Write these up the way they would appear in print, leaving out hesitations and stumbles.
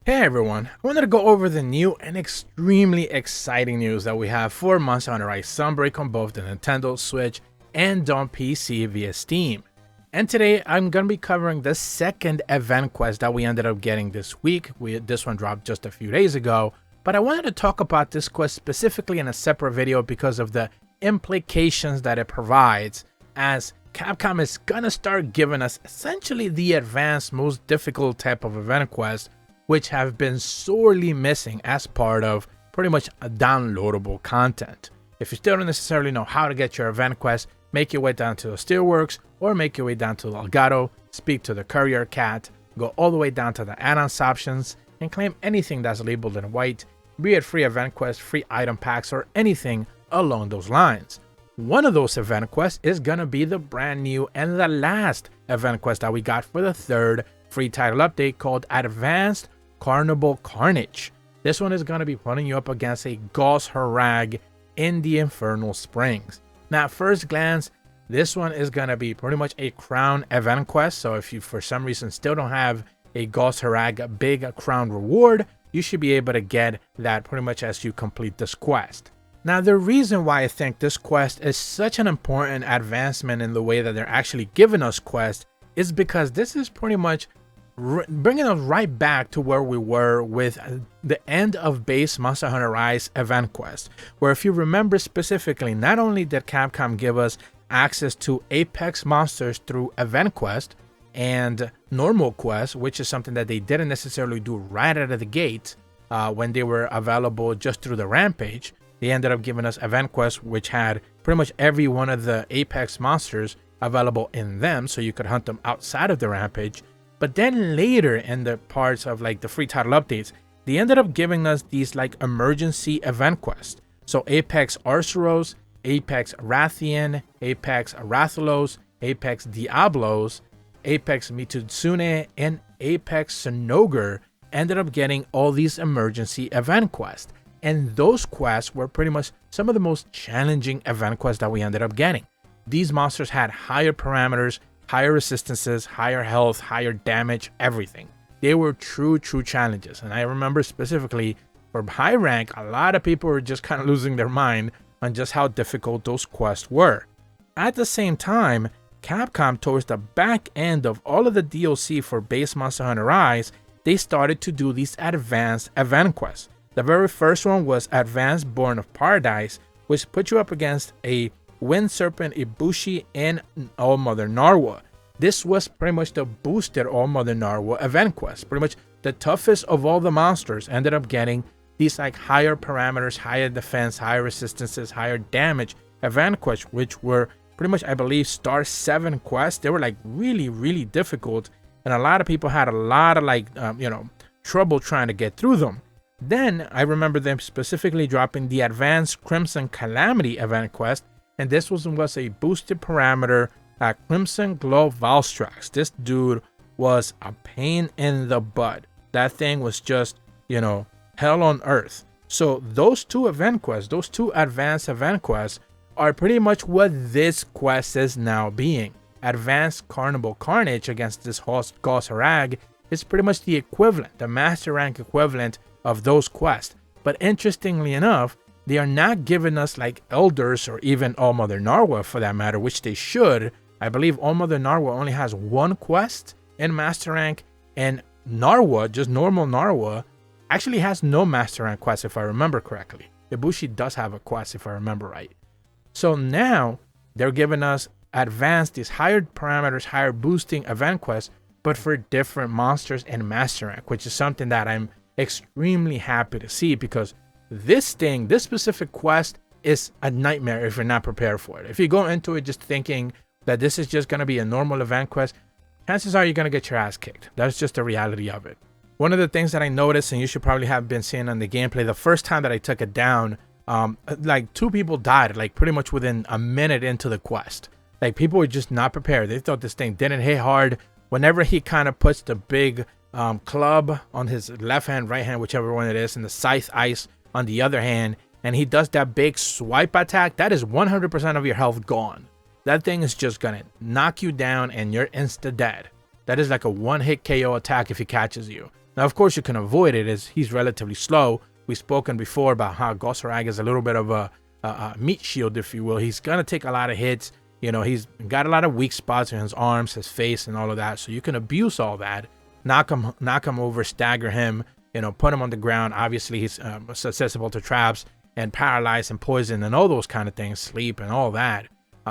Hey everyone, I wanted to go over the new and extremely exciting news that we have for Monster Hunter Rise Sunbreak on both the Nintendo Switch and on PC via Steam. And today I'm going to be covering the second event quest that we ended up getting this week. This one dropped just a few days ago, but I wanted to talk about this quest specifically in a separate video because of the implications that it provides, as Capcom is going to start giving us essentially the advanced, most difficult type of event quest, which have been sorely missing as part of pretty much a downloadable content. If you still don't necessarily know how to get your event quest, make your way down to the Steelworks or make your way down to Lunagaron, speak to the courier cat, go all the way down to the add-ons options, and claim anything that's labeled in white, be it free event quests, free item packs, or anything along those lines. One of those event quests is going to be the brand new and the last event quest that we got for the third free title update, called Advanced Carnival Carnage. This one is going to be putting you up against a Gaismagorm in the Infernal Springs. Now, at first glance, this one is going to be pretty much a crown event quest. So if you for some reason still don't have a Gaismagorm big crown reward, you should be able to get that pretty much as you complete this quest. Now, the reason why I think this quest is such an important advancement in the way that they're actually giving us quests is because this is pretty much bringing us right back to where we were with the end of base Monster Hunter Rise event quest, where if you remember specifically, not only did Capcom give us access to Apex monsters through event quest and normal quest, which is something that they didn't necessarily do right out of the gate when they were available just through the Rampage. They ended up giving us event quests which had pretty much every one of the Apex monsters available in them, so you could hunt them outside of the Rampage. But then later in the parts of like the free title updates, they ended up giving us these like emergency event quests. So Apex Arceros, Apex Rathian, Apex Rathalos, Apex Diablos, Apex Mitsune, and Apex Sinogur ended up getting all these emergency event quests. And those quests were pretty much some of the most challenging event quests that we ended up getting. These monsters had higher parameters, higher resistances, higher health, higher damage, everything. They were true challenges. And I remember specifically for high rank, a lot of people were just kind of losing their mind on just how difficult those quests were. At the same time, Capcom, towards the back end of all of the DLC for base Monster Hunter Rise, they started to do these advanced event quests. The very first one was Advanced Born of Paradise, which put you up against a Wind Serpent Ibushi and Allmother Narwa. This was pretty much the boosted Allmother Narwa event quest. Pretty much the toughest of all the monsters ended up getting these like higher parameters, higher defense, higher resistances, higher damage event quests, which were pretty much, I believe, star 7 quests. They were like really difficult, and a lot of people had a lot of like trouble trying to get through them. Then I remember them specifically dropping the Advanced Crimson Calamity event quest, and this was a boosted parameter Crimson Glow Valstrax. This dude was a pain in the butt. That thing was just, hell on earth. So those two event quests, those two advanced event quests, are pretty much what this quest is now being. Advanced Carnival Carnage against this Gaismagorm is pretty much the equivalent, the master rank equivalent of those quests. But interestingly enough, they are not giving us like Elders or even Allmother Narwa for that matter, which they should. I believe Allmother Narwa only has one quest in Master Rank, and Narwa, just normal Narwa, actually has no Master Rank quest if I remember correctly. Ibushi does have a quest if I remember right. So now they're giving us advanced, these higher parameters, higher boosting event quests, but for different monsters in Master Rank, which is something that I'm extremely happy to see, because this specific quest is a nightmare if you're not prepared for it. If you go into it just thinking that this is just going to be a normal event quest, chances are you're going to get your ass kicked. That's just the reality of it. One of the things that I noticed, and you should probably have been seeing on the gameplay, the first time that I took it down, like 2 people died like pretty much within a minute into the quest. Like, people were just not prepared. They thought this thing didn't hit hard. Whenever he kind of puts the big club on his left hand, right hand, whichever one it is, and the scythe ice on the other hand, and he does that big swipe attack, that is 100% of your health gone. That thing is just gonna knock you down and you're insta dead. That is like a one-hit KO attack if he catches you. Now, of course, you can avoid it as he's relatively slow. We've spoken before about how Goserag is a little bit of a meat shield, if you will. He's going to take a lot of hits. You know, he's got a lot of weak spots in his arms, his face, and all of that. So you can abuse all that, knock him over, stagger him, you know, put him on the ground. Obviously, he's susceptible to traps and paralyzed and poison and all those kind of things, sleep and all that.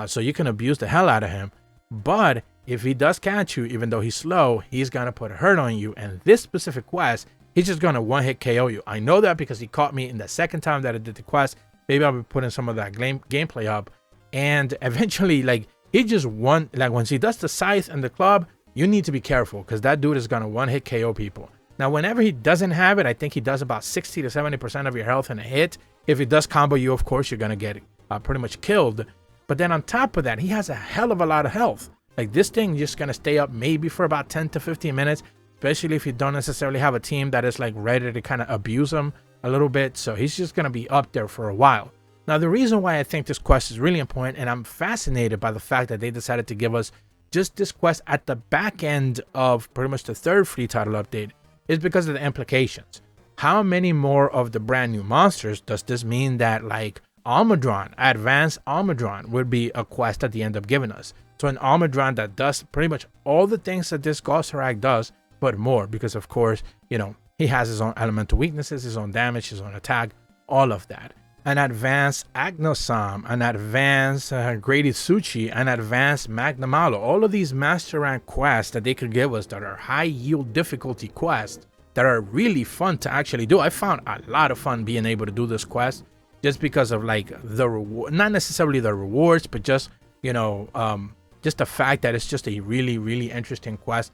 So you can abuse the hell out of him. But if he does catch you, even though he's slow, he's going to put a hurt on you. And this specific quest, he's just going to one-hit KO you. I know that because he caught me in the second time that I did the quest. Maybe I'll be putting some of that gameplay up. And eventually, like, he just won. Like, once he does the scythe and the club, you need to be careful because that dude is going to one-hit KO people. Now, whenever he doesn't have it, I think he does about 60 to 70% of your health in a hit. If he does combo you, of course, you're going to get pretty much killed. But then on top of that, he has a hell of a lot of health. Like, this thing just going to stay up maybe for about 10 to 15 minutes, especially if you don't necessarily have a team that is, like, ready to kind of abuse him a little bit. So he's just going to be up there for a while. Now, the reason why I think this quest is really important, and I'm fascinated by the fact that they decided to give us just this quest at the back end of pretty much the third free title update, is because of the implications. How many more of the brand new monsters does this mean that, like, Allmother, Advanced Allmother, would be a quest that they end up giving us? So an Allmother that does pretty much all the things that this Goserag does, but more, because of course, you know, he has his own elemental weaknesses, his own damage, his own attack, all of that. An advanced Agnosam, an advanced Grady Suchi, an advanced Magnamalo. All of these master rank quests that they could give us that are high yield difficulty quests that are really fun to actually do. I found a lot of fun being able to do this quest just because of, like, the reward, not necessarily the rewards, but just, you know, just the fact that it's just a really, really interesting quest.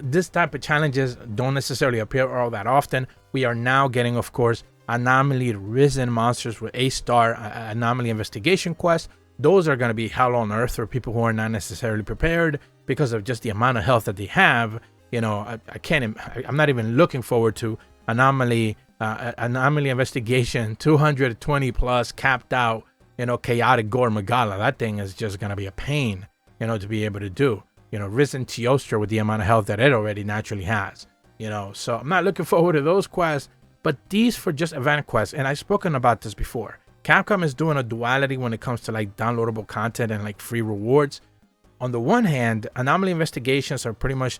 This type of challenges don't necessarily appear all that often. We are now getting, of course, anomaly risen monsters with A-star anomaly investigation quests. Those are going to be hell on earth for people who are not necessarily prepared because of just the amount of health that they have. You know, I'm not even looking forward to anomaly investigation 220 plus capped out, you know, chaotic Gore Magala. That thing is just going to be a pain, you know, to be able to do. You know, risen Teostra with the amount of health that it already naturally has. You know, so I'm not looking forward to those quests. But these for just event quests, and I've spoken about this before. Capcom is doing a duality when it comes to, like, downloadable content and, like, free rewards. On the one hand, anomaly investigations are pretty much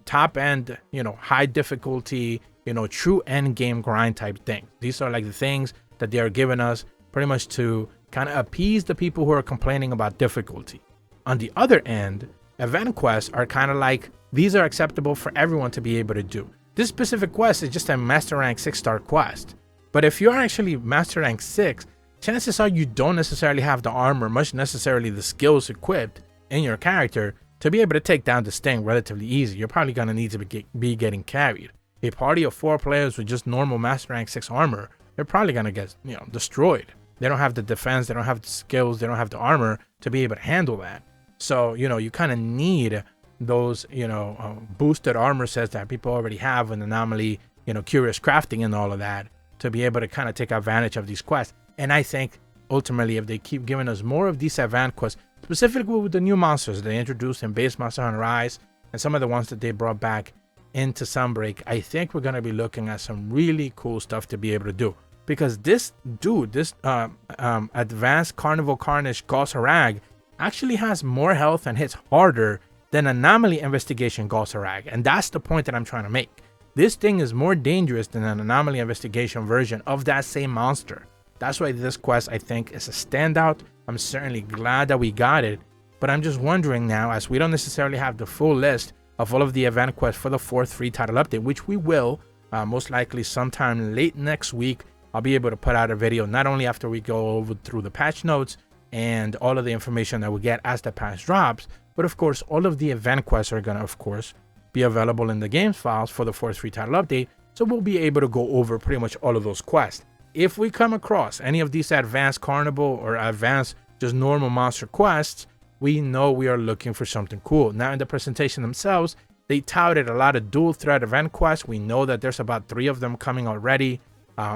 top end, you know, high difficulty, you know, true end game grind type thing. These are like the things that they are giving us pretty much to kind of appease the people who are complaining about difficulty. On the other end, event quests are kind of like, these are acceptable for everyone to be able to do. This specific quest is just a Master Rank 6-star quest. But if you're actually Master Rank 6, chances are you don't necessarily have the armor, much necessarily the skills equipped in your character to be able to take down this thing relatively easy. You're probably going to need to be getting carried. A party of 4 players with just normal Master Rank 6 armor, they're probably going to get, you know, destroyed. They don't have the defense, they don't have the skills, they don't have the armor to be able to handle that. So, you know, you kind of need those, you know, boosted armor sets that people already have in Anomaly, you know, Curious Crafting and all of that to be able to kind of take advantage of these quests. And I think ultimately, if they keep giving us more of these advanced quests, specifically with the new monsters they introduced in base Monster Hunter Rise and some of the ones that they brought back into Sunbreak, I think we're going to be looking at some really cool stuff to be able to do. Because this dude, this advanced Carnival Carnage Goserag actually has more health and hits harder than Anomaly Investigation Goserag, and that's the point that I'm trying to make. This thing is more dangerous than an Anomaly Investigation version of that same monster. That's why this quest, I think, is a standout. I'm certainly glad that we got it, but I'm just wondering now, as we don't necessarily have the full list of all of the event quests for the 4th free title update, which we will, most likely sometime late next week. I'll be able to put out a video not only after we go over through the patch notes and all of the information that we get as the patch drops, but of course, all of the event quests are going to, of course, be available in the games files for the 4th free title update. So we'll be able to go over pretty much all of those quests. If we come across any of these advanced carnival or advanced just normal monster quests, we know we are looking for something cool. Now in the presentation themselves, they touted a lot of dual threat event quests. We know that there's about 3 of them coming already.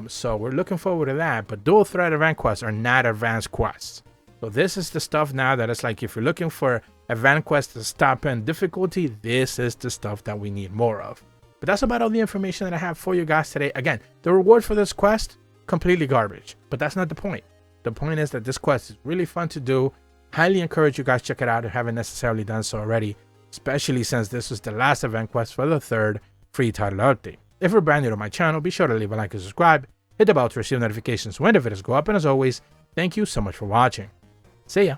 So we're looking forward to that. But dual threat event quests are not advanced quests. So this is the stuff now that it's like, if you're looking for event quests to stop in difficulty, this is the stuff that we need more of. But that's about all the information that I have for you guys today. Again, the reward for this quest, completely garbage. But that's not the point. The point is that this quest is really fun to do. Highly encourage you guys check it out if you haven't necessarily done so already, especially since this was the last event quest for the 3rd free title update. If you're brand new to my channel, be sure to leave a like and subscribe. Hit the bell to receive notifications when the videos go up. And as always, thank you so much for watching. See ya.